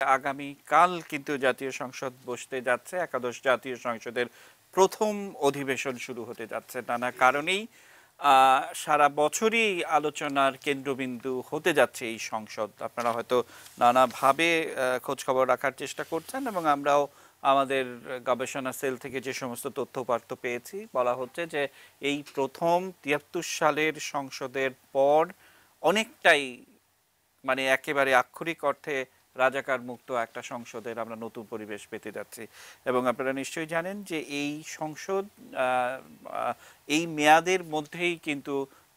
আগামীকাল কিন্তু জাতীয় সংসদ বসতে যাচ্ছে, একাদশ জাতীয় সংসদের প্রথম অধিবেশন শুরু হতে যাচ্ছে। নানা কারণেই সারা বছরই আলোচনার কেন্দ্রবিন্দু হতে যাচ্ছে এই সংসদ। আপনারা হয়তো নানাভাবে খোঁজখবর রাখার চেষ্টা করছেন এবং আমরাও আমাদের গবেষণা সেল থেকে যে সমস্ত তথ্যপার্থ পেয়েছি, বলা হচ্ছে যে এই প্রথম ৭৩ সালের সংসদের পর অনেকটাই মানে একেবারে আক্ষরিক অর্থে রাজাকার মুক্ত একটা সংসদের আমরা নতুন পরিবেশ পেতে যাচ্ছি। এবং আপনারা নিশ্চয়ই জানেন যে এই সংসদ এই মেয়াদের মধ্যেই কিন্তু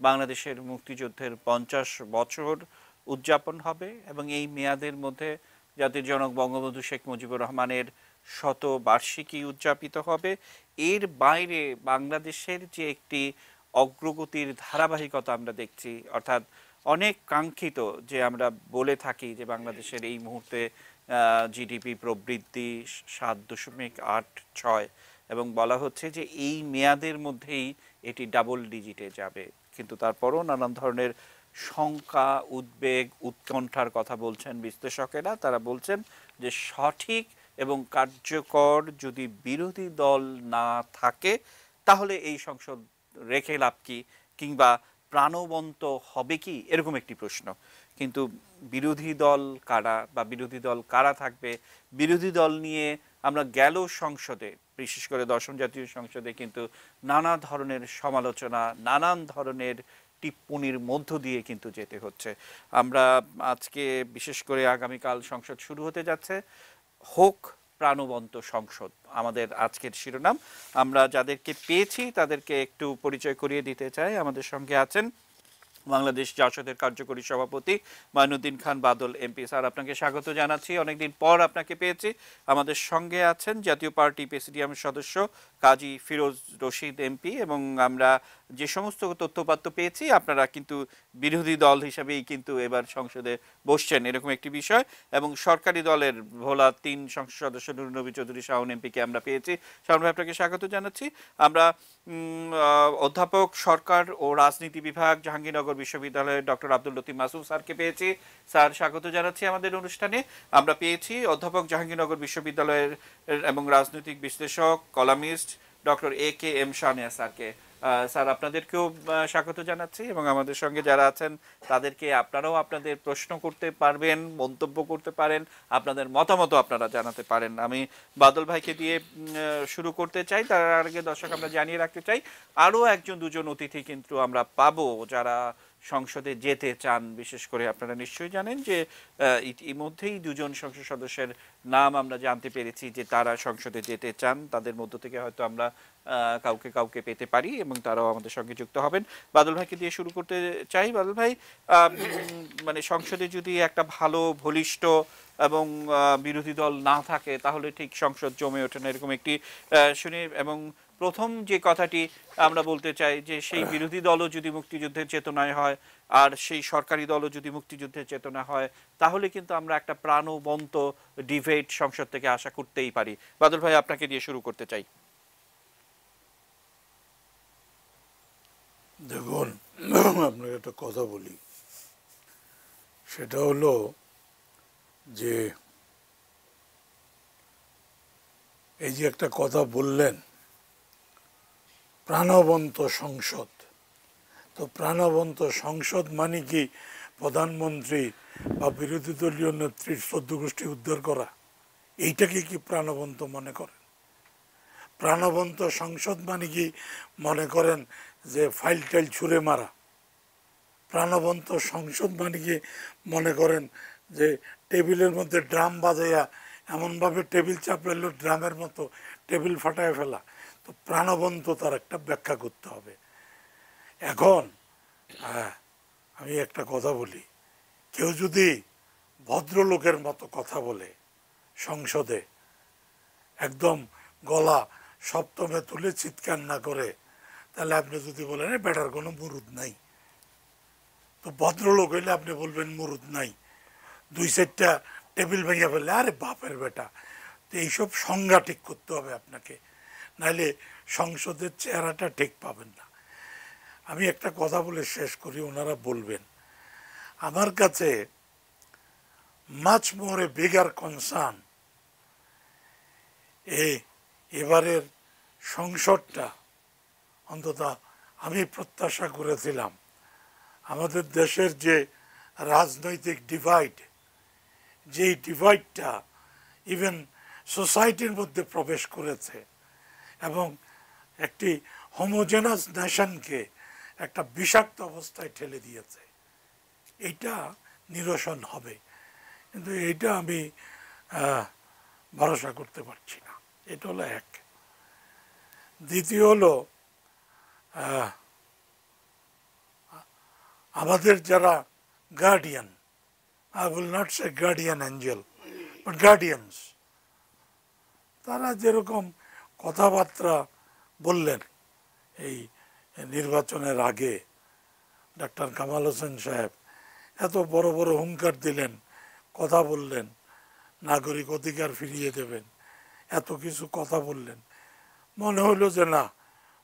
বাংলাদেশের মুক্তিযুদ্ধের ৫০ বছর উদযাপন হবে এবং এই মেয়াদের মধ্যে জাতির জনক বঙ্গবন্ধু শেখ মুজিবুর রহমানের শতবার্ষিকী উদযাপিত হবে। এর বাইরে বাংলাদেশের যে একটি অগ্রগতির ধারাবাহিকতা আমরা দেখছি, অর্থাৎ অনেক কাঙ্ক্ষিত যে আমরা বলে থাকি যে বাংলাদেশের এই মুহূর্তে জিডিপি প্রবৃদ্ধি ৭.৮৬ এবং বলা হচ্ছে যে এই মেয়াদের মধ্যেই এটি ডাবল ডিজিটে যাবে। কিন্তু তারপরও নানান ধরনের শঙ্কা, উদ্বেগ, উৎকণ্ঠার কথা বলছেন বিশ্লেষকেরা। তারা বলছেন যে সঠিক এবং কার্যকর যদি বিরোধী দল না থাকে তাহলে এই সংসদ রেখে লাভ কি, কিংবা প্রাণবন্ত হবে কি, এরকম একটি প্রশ্ন। কিন্তু বিরোধী দল কারা বা বিরোধী দল কারা থাকবে, বিরোধী দল নিয়ে আমরা গেল সংসদে, বিশেষ করে দশম জাতীয় সংসদে কিন্তু নানা ধরনের সমালোচনা, নানান ধরনের টিপ্পনির মধ্য দিয়ে কিন্তু যেতে হচ্ছে। আমরা আজকে বিশেষ করে আগামীকাল সংসদ শুরু হতে যাচ্ছে, হোক প্রাণবন্ত সংসদ আমাদের আজকের শিরোনাম। আমরা যাদেরকে পেয়েছি তাদেরকে একটু পরিচয় করিয়ে দিতে চাই। আমাদের সঙ্গে আছেন বাংলাদেশ জাসদের কার্যকরী সভাপতি মাইনুদ্দিন খান বাদল এমপি। স্যার, আপনাকে স্বাগত জানাচ্ছি, অনেকদিন পর আপনাকে পেয়েছি। আমাদের সঙ্গে আছেন জাতীয় পার্টি প্রেসিডিয়াম সদস্য কাজী ফিরোজ রশিদ এমপি। এবং আমরা যে সমস্ত তথ্যপাত্র পেয়েছি আপনারা কিন্তু বিরোধী দল হিসাবেই কিন্তু এবার সংসদে বসছেন, এরকম একটি বিষয়। এবং সরকারি দলের ভোলা ৩ সংসদ সদস্য নুরুন নবী চৌধুরী শাওন এমপিকে আমরা পেয়েছি। শাওন ভাই, আপনাকে স্বাগত জানাচ্ছি। আমরা অধ্যাপক সরকার ও রাজনীতি বিভাগ, জাহাঙ্গীরনগর বিশ্ববিদ্যালয়ের ডক্টর আব্দুল লতিফ মাসুদ স্যারকে পেয়েছি। স্যার, স্বাগত জানাচ্ছি আমাদের অনুষ্ঠানে। আমরা পেয়েছি অধ্যাপক জাহাঙ্গীরনগর বিশ্ববিদ্যালয়ের এবং রাজনৈতিক বিশ্লেষক, কলামিস্ট ডক্টর এ.কে.এম. শাহনেওয়াজ স্যারকে। স্যার, আপনাদেরকেও স্বাগত জানাচ্ছি এবং আমাদের সঙ্গে যারা আছেন তাদেরকে আপনারাও আপনাদের প্রশ্ন করতে পারবেন, মন্তব্য করতে পারেন, আপনাদের মতামত আপনারা জানাতে পারেন। আমি বাদল ভাইকে দিয়ে শুরু করতে চাই। তার আগে দর্শক আমরা জানিয়ে রাখতে চাই আরও একজন দুজন অতিথি কিন্তু আমরা পাবো যারা সংসদে যেতে চান। বিশেষ করে আপনারা নিশ্চয়ই জানেন যে ইতিমধ্যেই দুজন সংসদ সদস্যের নাম আমরা জানতে পেরেছি যে তারা সংসদে যেতে চান। তাদের মধ্য থেকে হয়তো আমরা কাউকে কাউকে পেতে পারি এবং তারাও আমাদের সঙ্গে যুক্ত হবেন। বাদল ভাইকে দিয়ে শুরু করতে চাই। বাদল ভাই, মানে সংসদে যদি একটা ভালো বলিষ্ঠ এবং বিরোধী দল না থাকে তাহলে ঠিক সংসদ জমে ওঠে না, এরকম একটি শুনি। এবং প্রথম যে কথাটি আমরা বলতে চাই যে সেই বিরোধী দলও যদি মুক্তিযুদ্ধের চেতনায় হয় আর সেই সরকারি দলও যদি মুক্তিযুদ্ধের চেতনা হয় তাহলে কিন্তু আমরা একটা প্রাণবন্ত ডিবেট সংসদ থেকে আশা করতেই পারি। বাদল ভাই, আপনাকে দিয়ে শুরু করতে চাই। দেখুন, আপনাকে একটা কথা বলি, সেটা হলো যে এই যে একটা কথা বললেন প্রাণবন্ত সংসদ, তো প্রাণবন্ত সংসদ মানে কি প্রধানমন্ত্রী বা বিরোধী দলীয় নেত্রীর ১৪ গোষ্ঠী উদ্ধার করা? এইটাকে কি প্রাণবন্ত মনে করেন? প্রাণবন্ত সংসদ মানে কি মনে করেন যে ফাইল টাইল ছুঁড়ে মারা? প্রাণবন্ত সংসদ মানে কি মনে করেন যে টেবিলের মধ্যে ড্রাম বাজাইয়া এমনভাবে টেবিল চাপড়াইল ড্রামের মতো টেবিল ফাটায় ফেলা? তো প্রাণবন্ততার একটা ব্যাখ্যা করতে হবে। এখন আমি একটা কথা বলি, কেউ যদি ভদ্রলোকের মতো কথা বলে সংসদে, একদম গলা সপ্তমে তুলে চিৎকার না করে, তাহলে আপনি যদি বলেন বেটার কোনো মুরুদ নাই, তো ভদ্রলোক হইলে আপনি বলবেন মুরুদ নাই। ২-৪টা টেবিল ভেঙে ফেললে আরে বাপের বেটা। তো এইসব সংজ্ঞা ঠিক করতে হবে আপনাকে, নাইলে সংসদের চেহারাটা ঠিক পাবেন না। আমি একটা কথা বলে শেষ করি, ওনারা বলবেন। আমার কাছে মাচ মোর এ বিগার কনসার্ন এবারের সংসদটা, অন্তত আমি প্রত্যাশা করেছিলাম আমাদের দেশের যে রাজনৈতিক ডিভাইড, যেই ডিভাইডটা ইভেন সোসাইটির মধ্যে প্রবেশ করেছে এবং একটি হোমোজেনাস নেশনকে একটা বিষাক্ত অবস্থায় ঠেলে দিয়েছে, এইটা নিরসন হবে। কিন্তু এইটা আমি ভরসা করতে পারছি না। এটা হলো এক। দ্বিতীয় হলো আমাদের যারা guardian, I will not say guardian Angel but guardians, তারা যেরকম কথাবার্তা বললেন এই নির্বাচনের আগে, ডাক্তার কামাল হোসেন সাহেব এত বড় বড় হুঙ্কার দিলেন, কথা বললেন, নাগরিক অধিকার ফিরিয়ে দেবেন, এত কিছু কথা বললেন, মনে হলো যে না,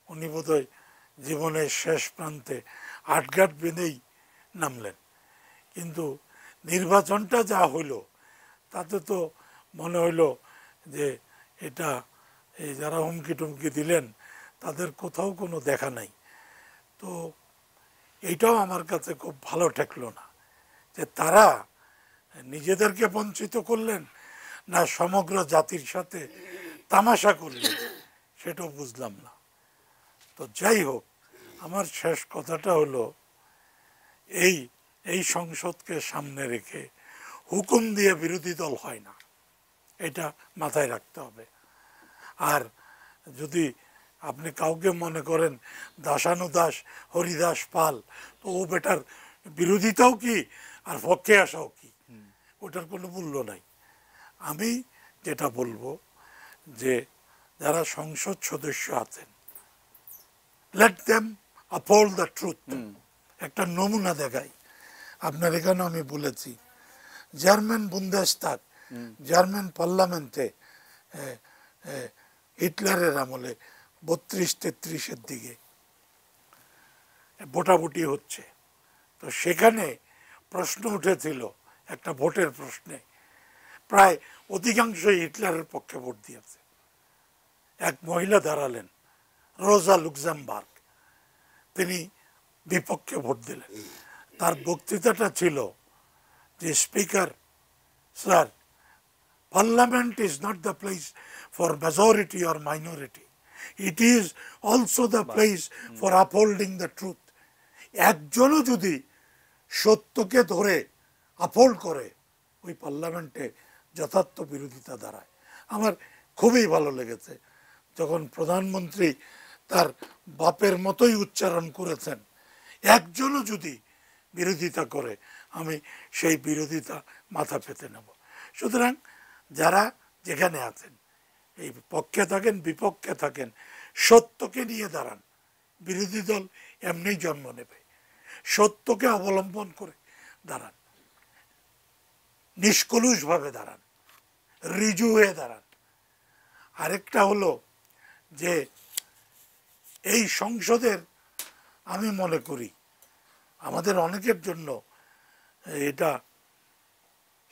উনি বোধহয় জীবনের শেষ প্রান্তে আটঘাট বেঁধেই নামলেন। কিন্তু নির্বাচনটা যা হইল তাতে তো মনে হইল যে এটা এই যারা হুমকি টুমকি দিলেন তাদের কোথাও কোনো দেখা নাই। তো এইটাও আমার কাছে খুব ভালো ঠেকলো না যে তারা নিজেদেরকে বঞ্চিত করলেন না সমগ্র জাতির সাথে তামাশা করলেন, সেটাও বুঝলাম না। তো যাই হোক, আমার শেষ কথাটা হলো এই সংসদকে সামনে রেখে হুকুম দিয়ে বিরোধী দল হয় না, এটা মাথায় রাখতে হবে। আর যদি আপনি কাউকে মনে করেন দাসানুদাস হরিদাস পাল, তো ও বেটার বিরোধিতাও কি আর পক্ষে আসাও কি, ওটার কোনো মূল্য নাই। আমি যেটা বলবো যে যারা সংসদ সদস্য আছেন, let them uphold the truth. একটা নমুনা দেখাই আপনার এখানে, আমি বলেছি জার্মান বুন্দেস্তাগ, জার্মান পার্লামেন্টে হিটলারের আমলে 32-33-এর দিকে ভোটাভুটি হচ্ছে, তো সেখানে প্রশ্ন উঠেছিল, একটা ভোটের প্রশ্নে প্রায় অধিকাংশই হিটলারের পক্ষে ভোট দিয়েছে। এক মহিলা দাঁড়ালেন, রোজা লুক্সেমবার্গ, তিনি বিপক্ষে ভোট দিলেন। তার বক্তৃতাটা ছিল যে speaker sir, Parliament is not the place for majority or minority. It is also the place for upholding the truth. একজনও যদি সত্যকে ধরে আপহোল্ড করে, ওই পার্লামেন্টে যথার্থ বিরোধিতা দাঁড়ায়। আমার খুবই ভালো লেগেছে যখন প্রধানমন্ত্রী তার বাপের মতোই উচ্চারণ করেছেন, একজনও যদি বিরোধিতা করে আমি সেই বিরোধিতা মাথা পেতে নেব। সুতরাং যারা যেখানে আছেন, এই পক্ষে থাকেন বিপক্ষে থাকেন, সত্যকে নিয়ে দাঁড়ান। বিরোধী দল এমনি জন্ম নেবে, সত্যকে অবলম্বন করে দাঁড়ান, নিষ্কলুষভাবে দাঁড়ান, ঋজু হয়ে দাঁড়ান। আরেকটা হলো যে এই সংসদের, আমি মনে করি আমাদের অনেকের জন্য এটা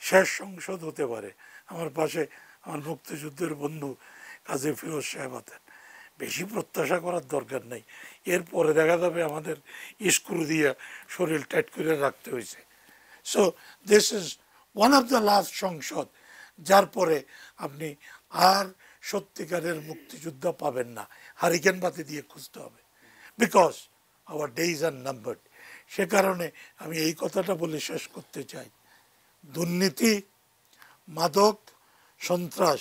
শেষ সংসদ হতে পারে। আমার পাশে আমার মুক্তিযুদ্ধের বন্ধু কাজী ফিরোজ সাহেব আছেন, বেশি প্রত্যাশা করার দরকার নেই, এরপরে দেখা যাবে আমাদের স্ক্রু দিয়ে শরীর টাইট করে রাখতে হয়েছে। So this is one of the last সংসদ, যার পরে আপনি আর সত্যিকারের মুক্তিযুদ্ধ পাবেন না, হারিকেন বাতি দিয়ে খুঁজতে হবে, because our days are numbered. সে কারণে আমি এই কথাটা বলে শেষ করতে চাই, দুর্নীতি, মাদক, সন্ত্রাস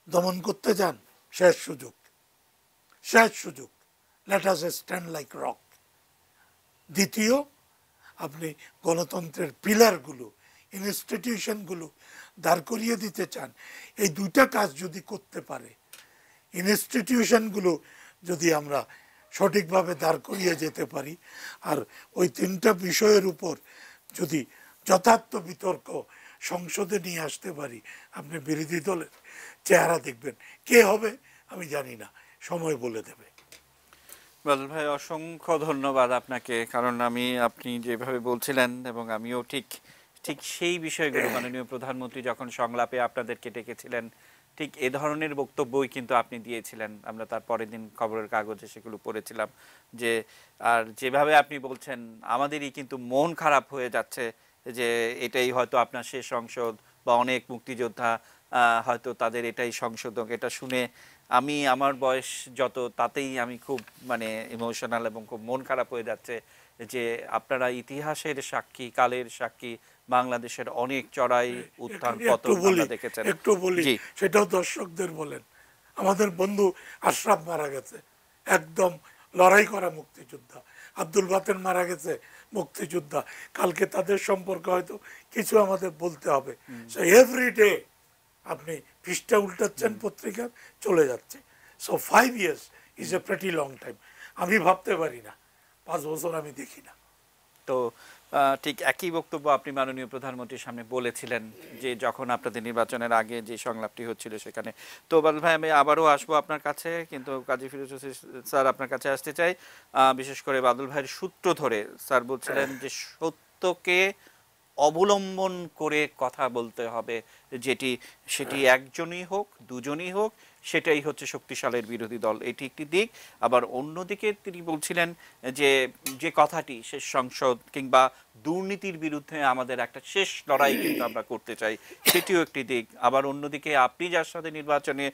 দমন করতে যান, শেষ সুযোগ, শেষ সুযোগ, let us stand like rock. দ্বিতীয়, আপনি গণতন্ত্রের পিলারগুলো, ইনস্টিটিউশনগুলো দাঁড় করিয়ে দিতে চান, এই দুইটা কাজ যদি করতে পারে, ইনস্টিটিউশনগুলো যদি আমরা সঠিকভাবে দাঁড় করিয়ে যেতে পারি, আর ওই তিনটা বিষয়ের উপর যদি যথার্থ বিতর্ক সংসদে নিয়ে আসতে পারি, আপনি বিরোধী দলের চেহারা দেখবেন। কে হবে আমি জানি না, সময় বলে দেবে। বাদল ভাই, অসংখ্য ধন্যবাদ আপনাকে, কারণ আপনি যেভাবে বলছিলেন এবং আমিও ঠিক ঠিক সেই বিষয়গুলো মাননীয় প্রধানমন্ত্রী যখন সংলাপে আপনাদেরকে ডেকেছিলেন, ঠিক এ ধরনের বক্তব্যই কিন্তু আপনি দিয়েছিলেন। আমরা তার পরের দিন খবরের কাগজে সেগুলো পড়েছিলাম যে, আর যেভাবে আপনি বলছেন আমাদেরই কিন্তু মন খারাপ হয়ে যাচ্ছে যে এটাই হয়তো আপনার শেষ সংসদ, বা অনেক মুক্তিযোদ্ধা হয়তো তাদের এটাই সংশোধক। এটা শুনে আমি, আমার বয়স যত, তাতেই আমি খুব মানে ইমোশনাল এবং খুব মন খারাপ হয়ে যাচ্ছে যে আপনারা ইতিহাসের সাক্ষী, কালের সাক্ষী, বাংলাদেশের অনেক চড়াই উত্থান এখানে পতন আমরা দেখেছেন। একটু বলি, জি সেটাও দর্শকদের বলেন। আমাদের বন্ধু আশরাফ মারা গেছে, একদম লড়াই করা মুক্তিযোদ্ধা। আব্দুল বাতেন মারা গেছে, মুক্তিযোদ্ধা। কালকে তাদের সম্পর্কে হয়তো কিছু আমাদের বলতে হবে। সো এভরিডে আপনি পৃষ্ঠা উল্টাচ্ছেন পত্রিকার, চলে যাচ্ছে। So 5 years is a pretty long time. আমি ভাবতে পারি না, 5 বছর আমি দেখি না। তো ঠিক একই বক্তব্য আপনি মাননীয় প্রধানমন্ত্রীর সামনে বলেছিলেন যে যখন আপনাদের নির্বাচনের আগে যে সংলাপটি হচ্ছিল সেখানে। তো বাদল ভাই, আমি আবারও আসবো আপনার কাছে, কিন্তু কাজী ফিরোজ হোসেন স্যার আপনার কাছে আসতে চাই। বিশেষ করে বাদল ভাইয়ের সূত্র ধরে স্যার বলছিলেন যে সত্যকে অবলম্বন করে কথা বলতে হবে, সেটি একজনই হোক, দুজনই হোক, সেটাই হচ্ছে শক্তিশালীর বিরোধী দল। এটি একটি দিক। আবার অন্যদিকে তিনি বলছিলেন যে যে কথাটি শেষ সংসদ কিংবা দুর্নীতির বিরুদ্ধে আমাদের একটা শেষ লড়াই কিন্তু আমরা করতে চাই, সেটিও একটি দিক। আবার অন্যদিকে আপনি যার সাথে নির্বাচনে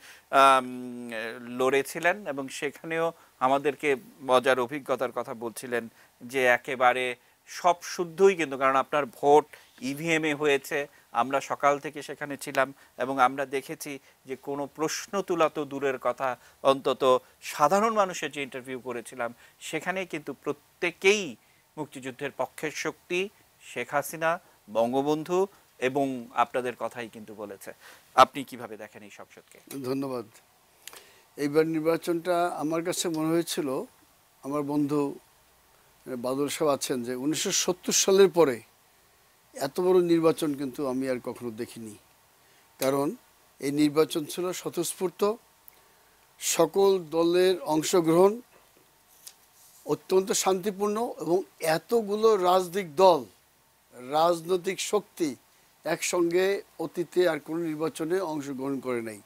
লড়েছিলেন এবং সেখানেও আমাদেরকে মজার অভিজ্ঞতার কথা বলছিলেন যে একেবারে সব শুদ্ধই, কিন্তু কারণ আপনার ভোট ইভিএমে হয়েছে, আমরা সকাল থেকে সেখানে ছিলাম এবং আমরা দেখেছি যে কোনো প্রশ্ন তোলা তো দূরের কথা, অন্তত সাধারণ মানুষের যে ইন্টারভিউ করেছিলাম সেখানে কিন্তু প্রত্যেকেই মুক্তিযুদ্ধের পক্ষের শক্তি, শেখ হাসিনা, বঙ্গবন্ধু এবং আপনাদের কথাই কিন্তু বলেছে। আপনি কিভাবে দেখেন এই সংসদকে? ধন্যবাদ। এইবার নির্বাচনটা আমার কাছে মনে হয়েছিল, আমার বন্ধু বাদল সাহেব আছেন, যে 1970 সালের পরে এত বড় নির্বাচন কিন্তু আমি আর কখনো দেখিনি। কারণ এই নির্বাচন ছিল স্বতঃস্ফূর্ত, সকল দলের অংশগ্রহণ অত্যন্ত শান্তিপূর্ণ, এবং এতগুলো রাজনৈতিক দল, রাজনৈতিক শক্তি একসঙ্গে অতীতে আর কোনো নির্বাচনে অংশগ্রহণ করে নাই।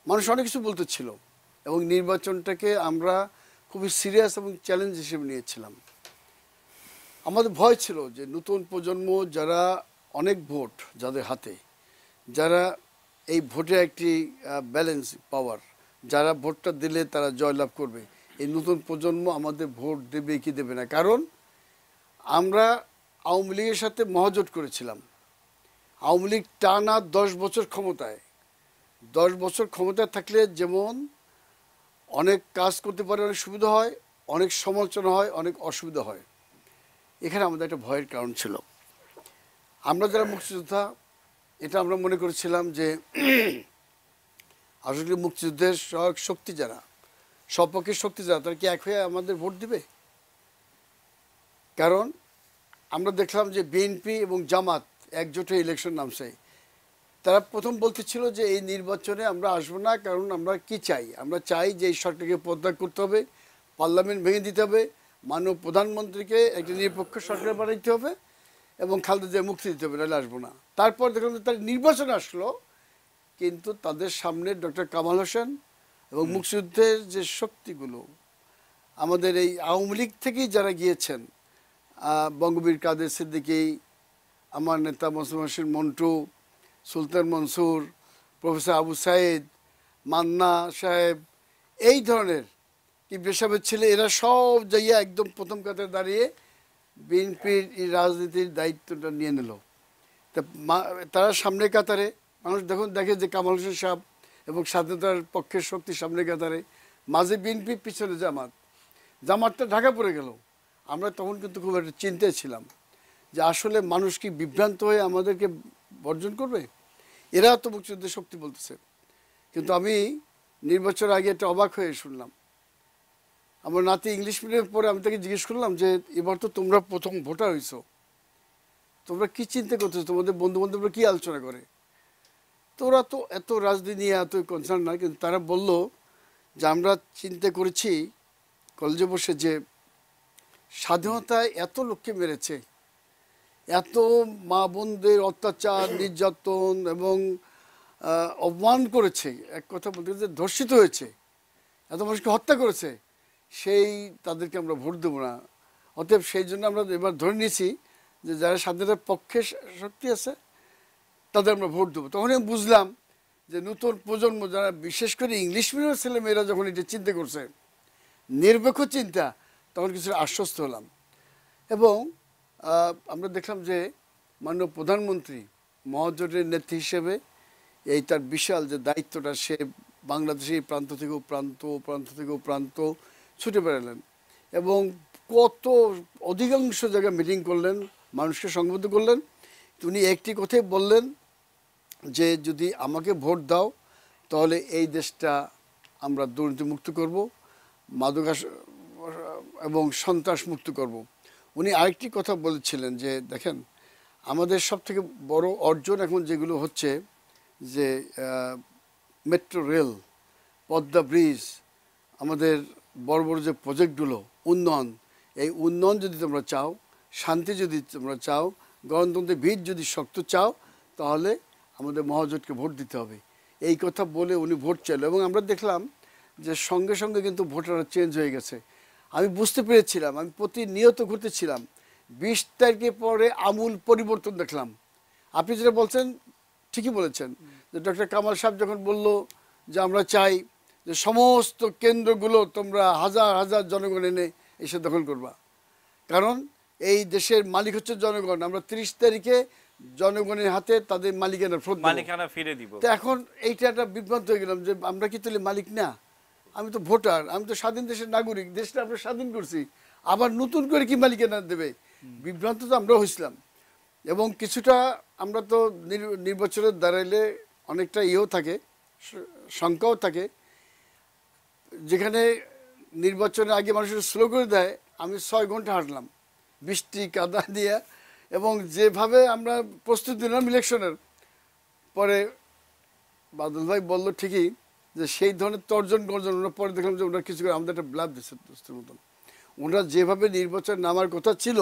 মানুষ অনেক কিছু বলতেছিল এবং নির্বাচনটাকে আমরা খুবই সিরিয়াস এবং চ্যালেঞ্জ হিসেবে নিয়েছিলাম। আমাদের ভয় ছিল যে নতুন প্রজন্ম, যারা অনেক ভোট যাদের হাতে, যারা এই ভোটে একটি ব্যালেন্স পাওয়ার, যারা ভোটটা দিলে তারা জয়লাভ করবে, এই নতুন প্রজন্ম আমাদের ভোট দেবে কি দেবে না। কারণ আমরা আওয়ামী লীগের সাথে মহাজোট করেছিলাম। আওয়ামী লীগ টানা 10 বছর ক্ষমতায়, 10 বছর ক্ষমতায় থাকলে যেমন অনেক কাজ করতে পারে, অনেক সুবিধা হয়, অনেক সমালোচনা হয়, অনেক অসুবিধা হয়। এখানে আমাদের একটা ভয়ের কারণ ছিল। আমরা যারা মুক্তিযোদ্ধা, এটা আমরা মনে করেছিলাম যে আসলে মুক্তিযুদ্ধের সহায়ক শক্তি যারা, সপক্ষের শক্তি যারা, তারা কি এক হয়ে আমাদের ভোট দিবে? কারণ আমরা দেখলাম যে বিএনপি এবং জামাত একজোটে ইলেকশন নামছে। তারা প্রথম বলতেছিল যে এই নির্বাচনে আমরা আসবো না, কারণ আমরা কি চাই, আমরা চাই যে এই সরকারকে পদত্যাগ করতে হবে, পার্লামেন্ট ভেঙে দিতে হবে, মাননীয় প্রধানমন্ত্রীকে একটি নিরপেক্ষ সরকার বানাইতে হবে এবং খালেদা জিয়াকে মুক্তি দিতে হবে, নাহলে আসবো না। তারপর দেখলাম যে তার নির্বাচন আসলো, কিন্তু তাদের সামনে ডক্টর কামাল হোসেন এবং মুক্তিযুদ্ধের যে শক্তিগুলো, আমাদের এই আওয়ামী লীগ থেকেই যারা গিয়েছেন, বঙ্গবীর কাদের সিদ্দিকী, আমার নেতা মোসাম্মেদ হোসেন মন্টু, সুলতান মনসুর, প্রফেসর আবু সাইদ, মান্না সাহেব, এই ধরনের কি পেশাবের ছেলে, এরা সব জায়গায় একদম প্রথম কাতারে দাঁড়িয়ে বিএনপির এই রাজনীতির দায়িত্বটা নিয়ে নিল। তা তারা সামনে কাতারে, মানুষ দেখে যে কামাল হোসেন সাহেব এবং স্বাধীনতার পক্ষের শক্তি সামনে কাতারে, মাঝে বিএনপি, পিছনে জামাত। জামাতটা ঢাকা পড়ে গেল। আমরা তখন কিন্তু খুব একটা চিন্তায় ছিলাম যে আসলে মানুষ কি বিভ্রান্ত হয়ে আমাদেরকে বর্জন করবে, এরা তো মুক্তিযুদ্ধের শক্তি বলতেছে। কিন্তু আমি নির্বাচনের আগে একটা অবাক হয়ে শুনলাম, আমার নাতি ইংলিশ মিডিয়ামে পড়ে, আমি তাকে জিজ্ঞেস করলাম যে এবার তো তোমরা প্রথম ভোটার হয়েছো, তোমরা কি চিন্তা করতেছো, তোমাদের বন্ধু বান্ধবরা কি আলোচনা করে? তো ওরা তো এত রাজনীতি নিয়ে এত কনসার্ন না, কিন্তু তারা বলল যে আমরা চিন্তা করেছি কলেজে বসে যে স্বাধীনতায় এত লোককে মেরেছে, এত মা বোনদের অত্যাচার নির্যাতন এবং অপমান করেছে, এক কথা বলতে যে ধর্ষিত হয়েছে, এত মানুষকে হত্যা করেছে, সেই তাদেরকে আমরা ভোট দেবো না। অতএব সেই জন্য আমরা এবার ধরে নিয়েছি যে যারা স্বাধীনতার পক্ষে শক্তি আছে তাদের আমরা ভোট দেবো। তখন আমি বুঝলাম যে নতুন প্রজন্ম যারা বিশেষ করে ইংলিশ মিডিয়ামের ছেলেমেয়েরা যখন এটা চিন্তা করছে, নিরপেক্ষ চিন্তা, তখন কিছু আশ্বস্ত হলাম। এবং আমরা দেখলাম যে মাননীয় প্রধানমন্ত্রী মহাজোটের নেত্রী হিসেবে এই তার বিশাল যে দায়িত্বটা, সে বাংলাদেশের প্রান্ত থেকে প্রান্ত ছুটে বেড়ালেন এবং কত অধিকাংশ জায়গায় মিটিং করলেন, মানুষকে সংবদ্ধ করলেন। উনি একটি কথাই বললেন যে যদি আমাকে ভোট দাও তাহলে এই দেশটা আমরা দুর্নীতিমুক্ত করব, মাদক এবং সন্ত্রাস মুক্ত করব। উনি আরেকটি কথা বলেছিলেন যে দেখেন আমাদের সবথেকে বড় অর্জন এখন যেগুলো হচ্ছে যে মেট্রো রেল, পদ্মা ব্রিজ, আমাদের বড় বড় যে প্রজেক্টগুলো উন্নয়ন, এই উন্নয়ন যদি তোমরা চাও, শান্তি যদি তোমরা চাও, গণতন্ত্রের ভিত যদি শক্ত চাও, তাহলে আমাদের মহাজোটকে ভোট দিতে হবে। এই কথা বলে উনি ভোট চাইল এবং আমরা দেখলাম যে সঙ্গে সঙ্গে কিন্তু ভোটাররা চেঞ্জ হয়ে গেছে। আমি বুঝতে পেরেছিলাম, আমি প্রতিনিয়ত ঘুরতেছিলাম, 20 তারিখের পরে আমূল পরিবর্তন দেখলাম। আপনি যেটা বলছেন ঠিকই বলেছেন যে ডক্টর কামাল সাহেব যখন বলল যে আমরা চাই যে সমস্ত কেন্দ্রগুলো তোমরা হাজার হাজার জনগণ এনে এসে দখল করবা, কারণ এই দেশের মালিক হচ্ছে জনগণ, আমরা 30 তারিখে জনগণের হাতে তাদের মালিকানা ফিরে দিব। তো এখন এইটা একটা বিভ্রান্ত হয়ে গেলাম যে আমরা কি তাহলে মালিক না? আমি তো ভোটার, আমি তো স্বাধীন দেশের নাগরিক, দেশটা আমরা স্বাধীন করছি, আবার নতুন করে কি মালিকানা দেবে? বিভ্রান্ত তো আমরাও হয়েছিলাম। এবং কিছুটা আমরা তো নির্বাচনে দাঁড়াইলে অনেকটা ইয়েও থাকে, শঙ্কাও থাকে। যেখানে নির্বাচনের আগে মানুষের স্লো করে দেয়, আমি 6 ঘন্টা হাঁটলাম বৃষ্টি কাদা দিয়ে, এবং যেভাবে আমরা প্রস্তুতি নিলাম ইলেকশনের পরে, বাদল ভাই বললো ঠিকই যে সেই ধরনের তর্জন গর্জন, ওনার পরে দেখলাম যে ওনার কিছু করে আমাদের একটা ব্লাভ দিচ্ছে দোস্তের মতন। ওনারা যেভাবে নির্বাচন নামার কথা ছিল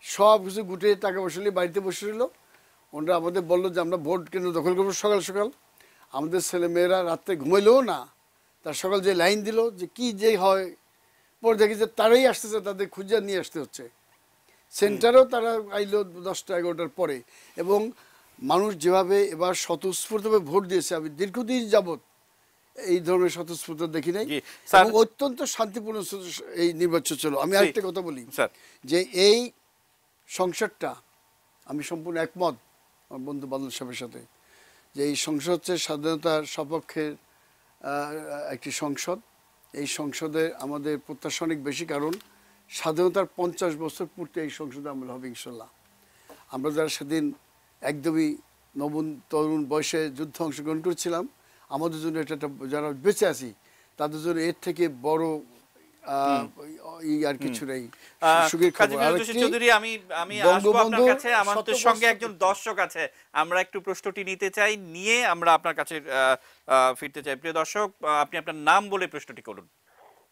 সব কিছু গুটিয়ে টাকা পয়সা নিয়ে বাড়িতে বসে রইল। ওনারা আমাদের বললো যে আমরা ভোট কেন্দ্র দখল করবো সকাল সকাল। আমাদের ছেলেমেয়েরা রাত্রে ঘুমাইলেও না, তার সকাল যে লাইন দিল যে কি যে হয়, পরে দেখি যে তারাই আসতেছে, তাদের খুঁজে নিয়ে আসতে হচ্ছে। সেন্টারেও তারা আইলো 10টা 11টার পরে। এবং মানুষ যেভাবে এবার স্বতঃস্ফূর্তভাবে ভোট দিয়েছে, আমি দীর্ঘদিন যাবৎ এই ধরনের স্বতঃস্ফূর্ত দেখি নাই এবং অত্যন্ত শান্তিপূর্ণ এই নির্বাচন ছিল। আমি আরেকটা কথা বলি যে এই সংসদটা, আমি সম্পূর্ণ একমত আমার বন্ধু বাদল সাহেবের সাথে, যে এই সংসদ হচ্ছে স্বাধীনতার সপক্ষের একটি সংসদ। এই সংসদে আমাদের প্রত্যাশা অনেক বেশি, কারণ স্বাধীনতার 50 বছর পূর্তি এই সংসদে আমল হবে ইনশাল্লাহ। আমরা যারা সেদিন একদমই নবীন তরুণ বয়সে যুদ্ধে অংশগ্রহণ করেছিলাম, আমাদের জন্য এটা যারা বেঁচে আছি তাদের জন্য এর থেকে বড় আর কিছু নেই। আমি আসবো আপনার কাছে, আমাদের সঙ্গে একজন দর্শক আছে, আমরা একটু প্রশ্নটি নিতে চাই, নিয়ে আমরা আপনার কাছে ফিরতে চাই। প্রিয় দর্শক, আপনি আপনার নাম বলে প্রশ্নটি করুন।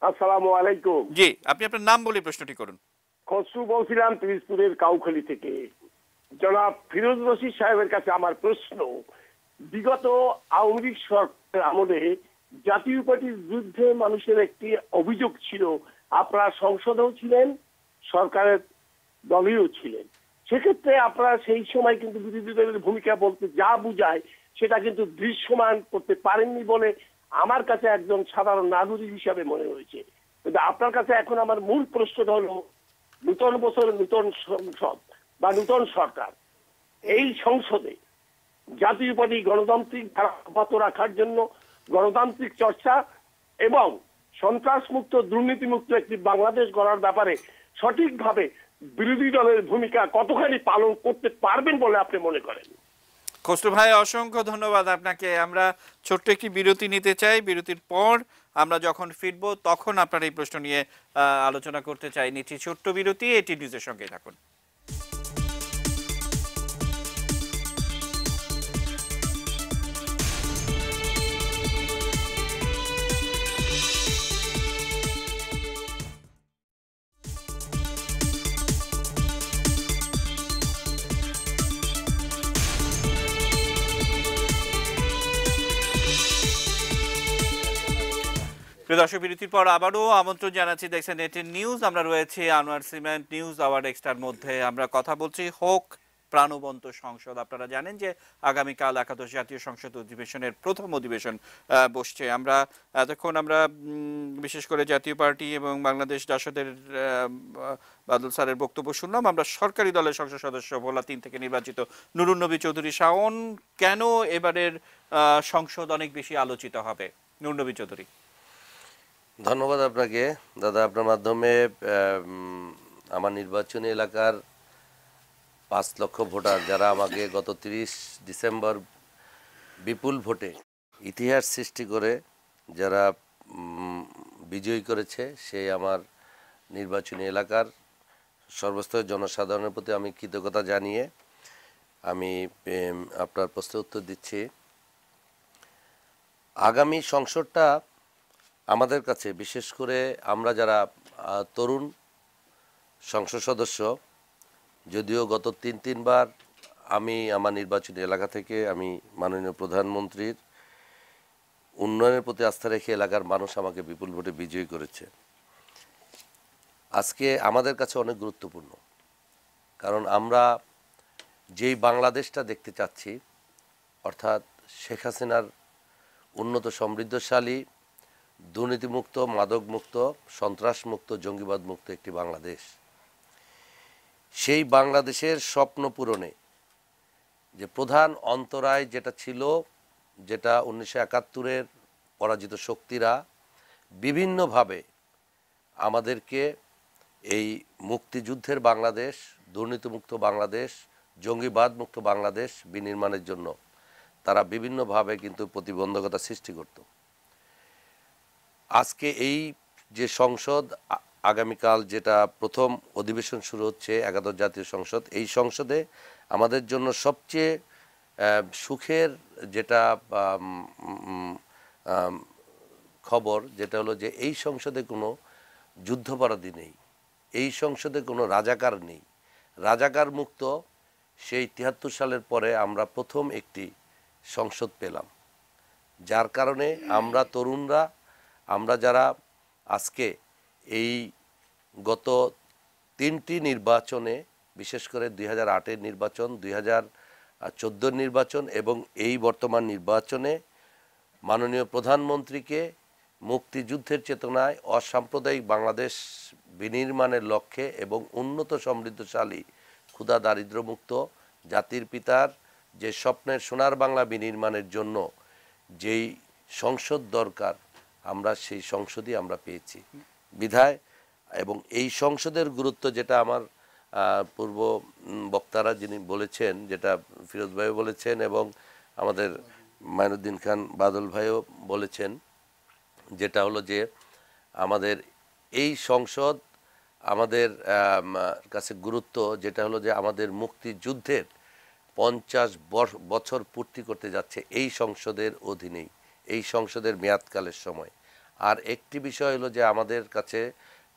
আসসালামু আলাইকুম। জি, আপনি আপনার নাম বলে প্রশ্নটি করুন। খসরু বলছিলাম পিরিজপুরের কাউখালী থেকে। জনাব ফিরোজ রশিদ সাহেবের কাছে আমার প্রশ্ন, বিগত আওয়ামী লীগ সরকারের আমলে জাতীয় পার্টির বিরুদ্ধে মানুষের একটি অভিযোগ ছিল, আপনারা সংসদেও ছিলেন, সরকারের দলেও ছিলেন, সেক্ষেত্রে আপনারা সেই সময় কিন্তু বিরোধী দলের ভূমিকা বলতে যা বুঝায় সেটা কিন্তু দৃশ্যমান করতে পারেননি বলে আমার কাছে একজন সাধারণ নাগরিক হিসাবে মনে হয়েছে। কিন্তু আপনার কাছে এখন আমার মূল প্রশ্নটা হলো, নূতন বছর নূতন সংসদ বা নূতন সরকার, এই সংসদে জাতীয় পার্টি গণতান্ত্রিক ধারা অব্যাহত রাখার জন্য গণতান্ত্রিক চর্চা এবং সন্ত্রাসমুক্ত দুর্নীতিমুক্ত একটি বাংলাদেশ গড়ার ব্যাপারে সঠিকভাবে বিরোধী দলের ভূমিকা কতখানি পালন করতে পারবেন বলে আপনি মনে করেন? খসরু ভাই, অসংখ্য ধন্যবাদ আপনাকে। আমরা ছোট্ট একটি বিরতি নিতে চাই, বিরতির পর আমরা যখন ফিরবো তখন আপনার এই প্রশ্ন নিয়ে আলোচনা করতে চাই। নিচ্ছি ছোট্ট বিরতি, এটি নিউজের সঙ্গে থাকুন। প্রিয় দর্শক, বিরতির পর আবারও আমন্ত্রণ জানাচ্ছি, দেখছেন এটিএন নিউজ। আমরা রয়েছি আনোয়ার সিমেন্ট নিউজ আওয়ার এক্সট্রার মধ্যে। আমরা কথা বলছি হোক প্রাণবন্ত সংসদ। আপনারা জানেন যে আগামীকাল একাদশ জাতীয় সংসদ অধিবেশনের প্রথম অধিবেশন বসছে। আমরা এতক্ষণ বিশেষ করে জাতীয় পার্টি এবং বাংলাদেশ জাসদের বাদল স্যারের বক্তব্য শুনলাম। আমরা সরকারি দলের সংসদ সদস্য ভোলা ৩ থেকে নির্বাচিত নুরুন নবী চৌধুরী শাওন, কেন এবারের সংসদ অনেক বেশি আলোচিত হবে? নুরুন নবী চৌধুরী। ধন্যবাদ আপনাকে দাদা। আপনার মাধ্যমে আমার নির্বাচনী এলাকার 5 লক্ষ ভোটার যারা আমাকে গত 30 ডিসেম্বর বিপুল ভোটে ইতিহাস সৃষ্টি করে যারা বিজয়ী করেছে, সেই আমার নির্বাচনী এলাকার সর্বস্তরের জনসাধারণের প্রতি আমি কৃতজ্ঞতা জানিয়ে আমি আপনার প্রশ্নের উত্তর দিচ্ছি। আগামী সংসদটা আমাদের কাছে, বিশেষ করে আমরা যারা তরুণ সংসদ সদস্য, যদিও গত 3বার আমি আমার নির্বাচনী এলাকা থেকে আমি মাননীয় প্রধানমন্ত্রীর উন্নয়নের প্রতি আস্থা রেখে এলাকার মানুষ আমাকে বিপুল ভোটে বিজয়ী করেছে। আজকে আমাদের কাছে অনেক গুরুত্বপূর্ণ, কারণ আমরা যেই বাংলাদেশটা দেখতে চাচ্ছি, অর্থাৎ শেখ হাসিনার উন্নত সমৃদ্ধশালী দুর্নীতিমুক্ত, মাদকমুক্ত, সন্ত্রাসমুক্ত, জঙ্গিবাদমুক্ত একটি বাংলাদেশ, সেই বাংলাদেশের স্বপ্ন পূরণে যে প্রধান অন্তরায় যেটা ছিল, যেটা 1971-এর পরাজিত শক্তিরা বিভিন্নভাবে আমাদেরকে এই মুক্তিযুদ্ধের বাংলাদেশ, দুর্নীতিমুক্ত বাংলাদেশ, জঙ্গিবাদমুক্ত বাংলাদেশ বিনির্মাণের জন্য তারা বিভিন্নভাবে কিন্তু প্রতিবন্ধকতা সৃষ্টি করত। আজকে এই যে সংসদ, আগামীকাল যেটা প্রথম অধিবেশন শুরু হচ্ছে একাদশ জাতীয় সংসদ, এই সংসদে আমাদের জন্য সবচেয়ে সুখের যেটা খবর, যেটা হলো যে এই সংসদে কোনো যুদ্ধাপরাধী নেই, এই সংসদে কোনো রাজাকার নেই, রাজাকার মুক্ত সেই 73 সালের পরে আমরা প্রথম একটি সংসদ পেলাম। যার কারণে আমরা তরুণরা, আমরা যারা আজকে এই গত 3টি নির্বাচনে, বিশেষ করে 2008-এর নির্বাচন, 2014-এর নির্বাচন এবং এই বর্তমান নির্বাচনে মাননীয় প্রধানমন্ত্রীকে মুক্তিযুদ্ধের চেতনায় অসাম্প্রদায়িক বাংলাদেশ বিনির্মাণের লক্ষ্যে এবং উন্নত সমৃদ্ধশালী, ক্ষুধা দারিদ্র্যমুক্ত জাতির পিতার যে স্বপ্নের সোনার বাংলা বিনির্মাণের জন্য যেই সংসদ দরকার, আমরা সেই সংসদই আমরা পেয়েছি বিধায়। এবং এই সংসদের গুরুত্ব যেটা আমার পূর্ব বক্তারা যিনি বলেছেন, যেটা ফিরোজ ভাইও বলেছেন এবং আমাদের মাইনুদ্দিন খান বাদল ভাইও বলেছেন, যেটা হলো যে আমাদের এই সংসদ আমাদের কাছে গুরুত্ব, যেটা হলো যে আমাদের মুক্তিযুদ্ধের 50 বছর পূর্তি করতে যাচ্ছে এই সংসদের অধীনেই, এই সংসদের মেয়াদকালের সময়। আর একটি বিষয় হলো যে আমাদের কাছে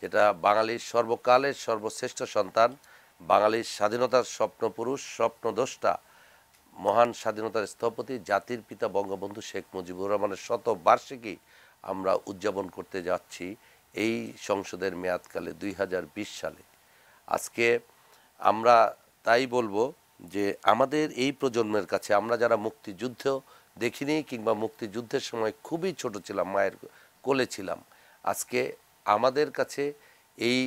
যেটা বাঙালির সর্বকালের সর্বশ্রেষ্ঠ সন্তান, বাঙালির স্বাধীনতার স্বপ্নপুরুষ, স্বপ্নদ্রষ্টা, মহান স্বাধীনতার স্থপতি, জাতির পিতা বঙ্গবন্ধু শেখ মুজিবুর রহমানের শতবার্ষিকী আমরা উদযাপন করতে যাচ্ছি এই সংসদের মেয়াদকালে 2020 সালে। আজকে আমরা তাই বলবো যে আমাদের এই প্রজন্মের কাছে, আমরা যারা মুক্তিযুদ্ধ দেখিনি কিংবা মুক্তিযুদ্ধের সময় খুবই ছোট ছিলাম, মায়ের কোলে ছিলাম, আজকে আমাদের কাছে এই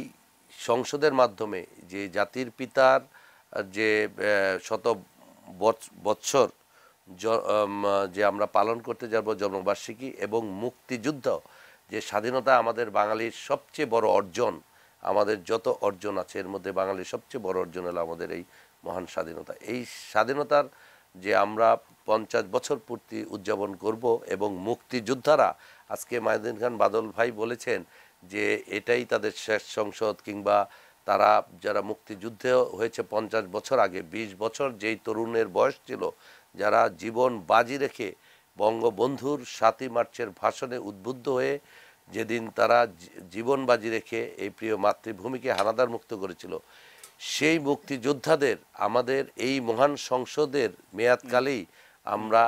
সংসদের মাধ্যমে যে জাতির পিতার যে শত বৎসর যে আমরা পালন করতে যাব জন্মবার্ষিকী, এবং মুক্তিযুদ্ধ যে স্বাধীনতা আমাদের বাঙালির সবচেয়ে বড় অর্জন, আমাদের যত অর্জন আছে এর মধ্যে বাঙালির সবচেয়ে বড় অর্জন হলো আমাদের এই মহান স্বাধীনতা। এই স্বাধীনতার যে আমরা 50 বছর পূর্তি উদযাপন করব, এবং মুক্তিযোদ্ধারা, আজকে মাইনুদ্দিন খান বাদল ভাই বলেছেন যে এটাই তাদের শেষ সংসদ, কিংবা তারা যারা মুক্তিযুদ্ধে হয়েছে 50 বছর আগে, 20 বছর যেই তরুণের বয়স ছিল, যারা জীবন বাজি রেখে বঙ্গবন্ধুর 7ই মার্চের ভাষণে উদ্বুদ্ধ হয়ে যেদিন তারা জীবন বাজি রেখে এই প্রিয় মাতৃভূমিকে হানাদার মুক্ত করেছিল, সেই মুক্তিযোদ্ধাদের আমাদের এই মহান সংসদের মেয়াদকালেই আমরা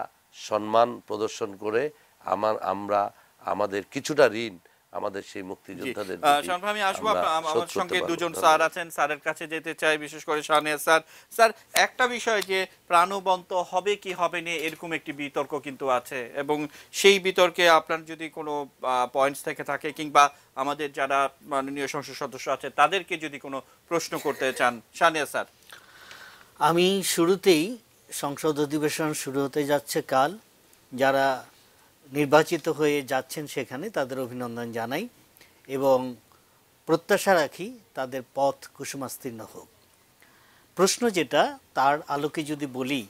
সম্মান প্রদর্শন করে আমরা আমাদের কিছুটা ঋণ আমাদের সেই মুক্তিযোদ্ধাদের শান ভাই, আমি আসবো আমরা আমার শোধ করতে সঙ্গে পারবো। দুজন ধন্যবাদ। স্যার আছেন, স্যারের কাছে যেতে চাই, বিশেষ করে শানিয়া স্যার। স্যার, একটা বিষয় যে প্রাণবন্ত হবে কি হবে না এরকম একটি বিতর্ক কিন্তু আছে, এবং সেই বিতর্কে আপনার যদি কোনো পয়েন্টস থেকে থাকে, কিংবা আমাদের যারা মাননীয় সংসদ সদস্য আছে তাদেরকে যদি কোনো প্রশ্ন করতে চান, শানিয়া স্যার। আমি শুরুতেই সংসদ অধিবেশন শুরু হতে যাচ্ছে কাল, যারা নির্বাচিত হয়ে যাচ্ছেন সেখানে তাদের অভিনন্দন জানাই এবং প্রত্যাশা রাখি তাদের পথ কুসুমাস্তীর্ণ হোক। প্রশ্ন যেটা, তার আলোকে যদি বলি,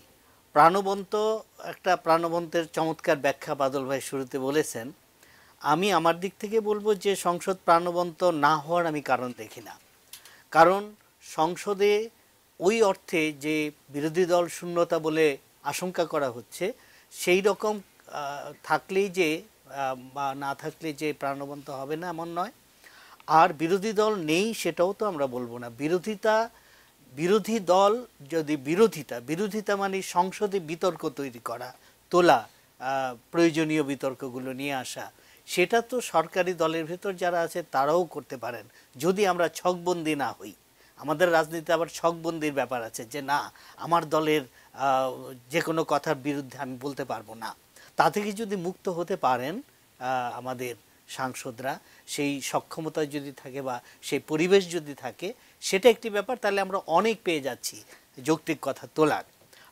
প্রাণবন্তের চমৎকার ব্যাখ্যা বাদল ভাই শুরুতে বলেছেন। আমি আমার দিক থেকে বলবো যে সংসদ প্রাণবন্ত না হওয়ার আমি কারণ দেখি না। কারণ সংসদে ওই অর্থে যে বিরোধী দল শূন্যতা বলে আশঙ্কা করা হচ্ছে, সেই রকম থাকলেই যে বা না থাকলে যে প্রাণবন্ত হবে না এমন নয়। আর বিরোধী দল নেই সেটাও তো আমরা বলবো না। বিরোধী দল যদি বিরোধিতা মানে সংসদে বিতর্ক তৈরি করা, তোলা, প্রয়োজনীয় বিতর্কগুলো নিয়ে আসা, সেটা তো সরকারি দলের ভেতর যারা আছে তারাও করতে পারেন, যদি আমরা ছকবন্দি না হই। আমাদের রাজনীতিতে আবার ছকবন্দির ব্যাপার আছে, যে না, আমার দলের যে কোনো কথার বিরুদ্ধে আমি বলতে পারবো না। তা থেকে যদি মুক্ত হতে পারেন আমাদের সাংসদরা, সেই সক্ষমতা যদি থাকে বা সেই পরিবেশ যদি থাকে, সেটা একটি ব্যাপার, তাহলে আমরা অনেক পেয়ে যাচ্ছি যৌক্তিক কথা তোলার।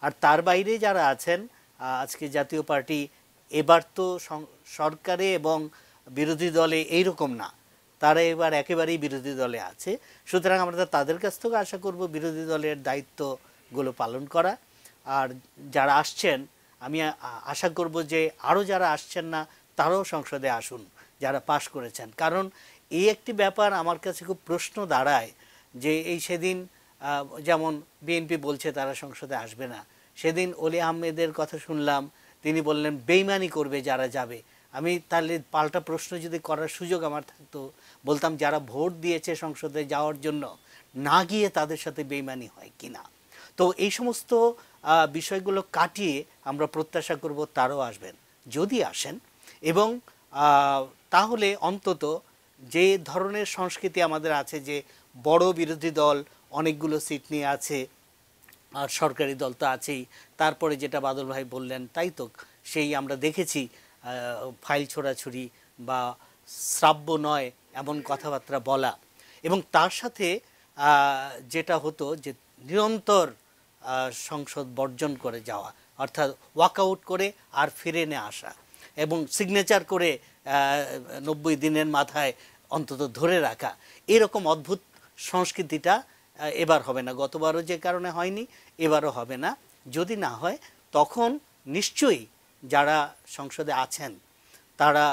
আর তার বাইরে যারা আছেন, আজকে জাতীয় পার্টি এবার তো সরকারে এবং বিরোধী দলে এইরকম না, তারা এবার একেবারেই বিরোধী দলে আছে। সুতরাং আমরা তাদের কাছ থেকে আশা করব বিরোধী দলের দায়িত্বগুলো পালন করা। আর যারা আসছেন, আমি আশা করব যে আরও যারা আসছেন না তারাও সংসদে আসুন, যারা পাশ করেছেন। কারণ এই একটি ব্যাপার আমার কাছে খুব প্রশ্ন দাঁড়ায়, যে এই সেদিন যেমন বিএনপি বলছে তারা সংসদে আসবে না, সেদিন অলি আহমেদের কথা শুনলাম, তিনি বললেন বেইমানি করবে যারা যাবে। আমি তাহলে পাল্টা প্রশ্ন যদি করার সুযোগ আমার থাকতো, বলতাম যারা ভোট দিয়েছে সংসদে যাওয়ার জন্য, না গিয়ে তাদের সাথে বেইমানি হয় কি না। তো এই সমস্ত বিষয়গুলো কাটিয়ে আমরা প্রত্যাশা করব তারাও আসবেন, যদি আসেন। এবং তাহলে অন্তত যে ধরনের সংস্কৃতি আমাদের আছে, যে বড় বিরোধী দল অনেকগুলো সিট নিয়ে আছে, আর সরকারি দল তো আছেই, তারপরে যেটা বাদল ভাই বললেন তাই তো, সেই আমরা দেখেছি ফাইল ছোড়াছুড়ি বা শ্রাব্য নয় এমন কথাবার্তা বলা, এবং তার সাথে যেটা হতো যে নিরন্তর সংসদ বর্জন করে যাওয়া, অর্থাৎ ওয়াকআউট করে আর ফিরে নিয়ে আসা, এবং সিগনেচার করে 90 দিনের মাথায় অন্তত ধরে রাখা, এরকম অদ্ভুত সংস্কৃতিটা এবার হবে না। গতবারও যে কারণে হয়নি, এবারও হবে না। যদি না হয়, তখন নিশ্চয়ই যারা সংসদে আছেন তারা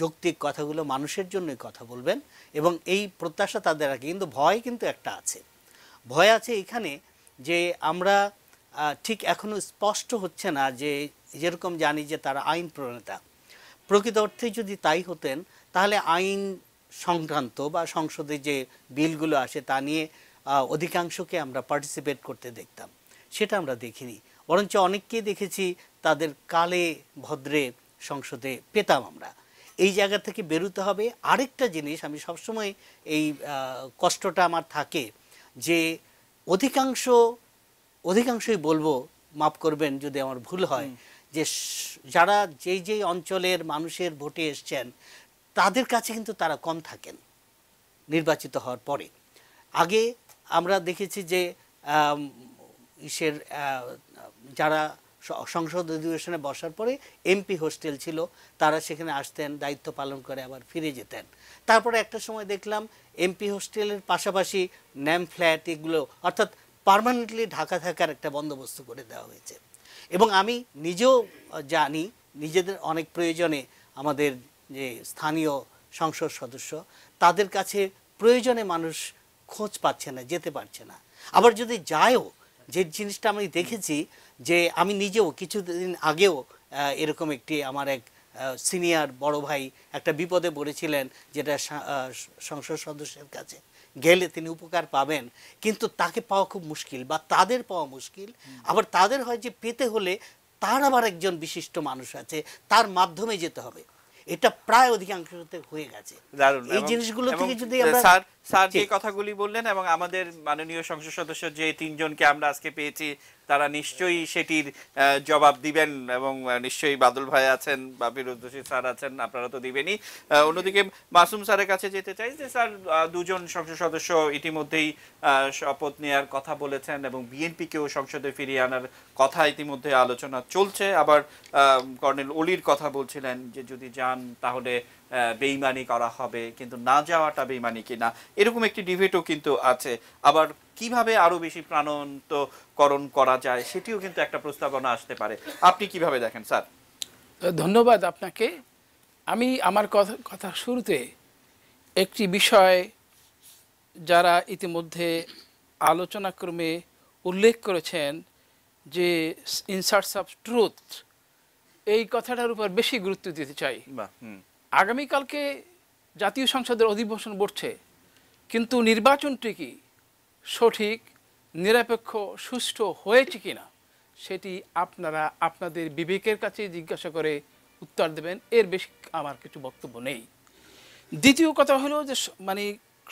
যৌক্তিক কথাগুলো মানুষের জন্যই কথা বলবেন, এবং এই প্রত্যাশা তাদের রাখে। কিন্তু ভয় কিন্তু একটা আছে, ভয় আছে এখানে যে আমরা ঠিক এখনও স্পষ্ট হচ্ছে না, যে যেরকম জানি যে তারা আইন প্রণেতা, প্রকৃত অর্থে যদি তাই হতেন তাহলে আইন সংক্রান্ত বা সংসদে যে বিলগুলো আসে তা নিয়ে অধিকাংশকে আমরা পার্টিসিপেট করতে দেখতাম। সেটা আমরা দেখিনি, বরঞ্চ অনেককেই দেখেছি তাদের কালে ভদ্রে সংসদে পেতাম আমরা। এই জায়গা থেকে বেরোতে হবে। আরেকটা জিনিস আমি সবসময় এই কষ্টটা আমার থাকে, যে অধিকাংশই বলবো, মাফ করবেন যদি আমার ভুল হয়, যে যারা যেই অঞ্চলের মানুষের ভোটে এসছেন তাদের কাছে কিন্তু তারা কম থাকেন নির্বাচিত হওয়ার পরে। আগে আমরা দেখেছি যে যারা সংসদ অধিবেশনে বসার পরে এমপি হোস্টেল ছিল, তারা সেখানে আসতেন, দায়িত্ব পালন করে আবার ফিরে যেতেন। তারপরে একটা সময় দেখলাম এমপি হোস্টেলের পাশাপাশি ন্যাম ফ্ল্যাট, এগুলো অর্থাৎ পার্মানেন্টলি ঢাকা থাকার একটা বন্দোবস্ত করে দেওয়া হয়েছে। এবং আমি নিজেও জানি, নিজেদের অনেক প্রয়োজনে আমাদের যে স্থানীয় সংসদ সদস্য, তাদের কাছে প্রয়োজনে মানুষ খোঁজ পাচ্ছে না, যেতে পারছে না। আবার যদি যায়ও, যে জিনিসটা আমি দেখেছি, যে আমি নিজেও কিছুদিন আগেও এরকম একটি আমার এক সিনিয়র বড় ভাই একটা বিপদে পড়েছিলেন, যেটা সংসদ সদস্যের কাছে গেলে তিনি উপকার পাবেন, কিন্তু তাকে পাওয়া খুব মুশকিল, বা তাদের পাওয়া মুশকিল। আবার তাদের হয় যে পেতে হলে তার আবার একজন বিশিষ্ট মানুষ আছে, তার মাধ্যমে যেতে হবে। এটা প্রায় অধিকাংশতে হয়ে গেছে। দারুণ। এই এবং- জিনিসগুলো এবং থেকে যদি আমরা স্যার যে জি। কথাগুলি বললেন এবং আমাদের মাননীয় সংসদ সদস্য যে তিনজনকে আমরা আজকে পেয়েছি তারা নিশ্চয়ই সেটির জবাব দিবেন এবং নিশ্চয়ই বাদল ভাই আছেন বা ফিরোজ স্যার আছেন, আপনারা তো দিবেনই। অন্যদিকে মাসুম স্যারের কাছে যেতে চাই যে স্যার দুজন সংসদ সদস্য ইতিমধ্যেই শপথ নেওয়ার কথা বলেছেন এবং বিএনপিকেও সংসদে ফিরিয়ে আনার কথা ইতিমধ্যে আলোচনা চলছে। আবার কর্নেল অলির কথা বলছিলেন যে যদি যান তাহলে বেইমানি করা হবে, কিন্তু না যাওয়াটা বেইমানি কিনা এরকম একটি ডিবেটও কিন্তু আছে। আবার কিভাবে আরো বেশি প্রাণবন্তকরণ করা যায় সেটিও কিন্তু একটা প্রস্তাবনা আসতে পারে। আপনি কিভাবে দেখেন স্যার? ধন্যবাদ আপনাকে। আমি আমার কথা শুরুতে একটি বিষয় যারা ইতিমধ্যে আলোচনাক্রমে উল্লেখ করেছেন যে ইনসার্টস অফ ট্রুথ, এই কথাটার উপর বেশি গুরুত্ব দিতে চাই। আগামীকালকে জাতীয় সংসদের অধিবেশন বসছে, কিন্তু নির্বাচনটি কি সঠিক, নিরপেক্ষ, সুষ্ঠু হয়েছে কিনা সেটি আপনারা আপনাদের বিবেকের কাছে জিজ্ঞাসা করে উত্তর দেবেন, এর বেশি আমার কিছু বক্তব্য নেই। দ্বিতীয় কথা হলো যে মানে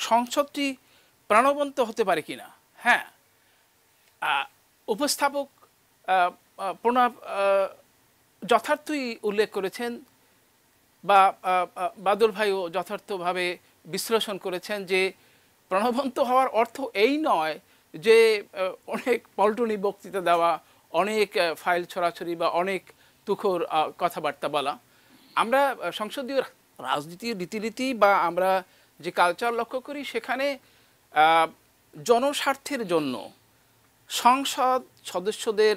সংসদটি প্রাণবন্ত হতে পারে কিনা। হ্যাঁ, উপস্থাপক প্রণব যথার্থই উল্লেখ করেছেন বা বাদল ভাইও যথার্থভাবে বিশ্লেষণ করেছেন যে প্রাণবন্ত হওয়ার অর্থ এই নয় যে অনেক পল্টনি বক্তৃতা দেওয়া, অনেক ফাইল ছড়াছড়ি বা অনেক তুখোর কথাবার্তা বলা। আমরা সংসদীয় রাজনীতির রীতিনীতি বা আমরা যে কালচার লক্ষ্য করি সেখানে জনস্বার্থের জন্য সংসদ সদস্যদের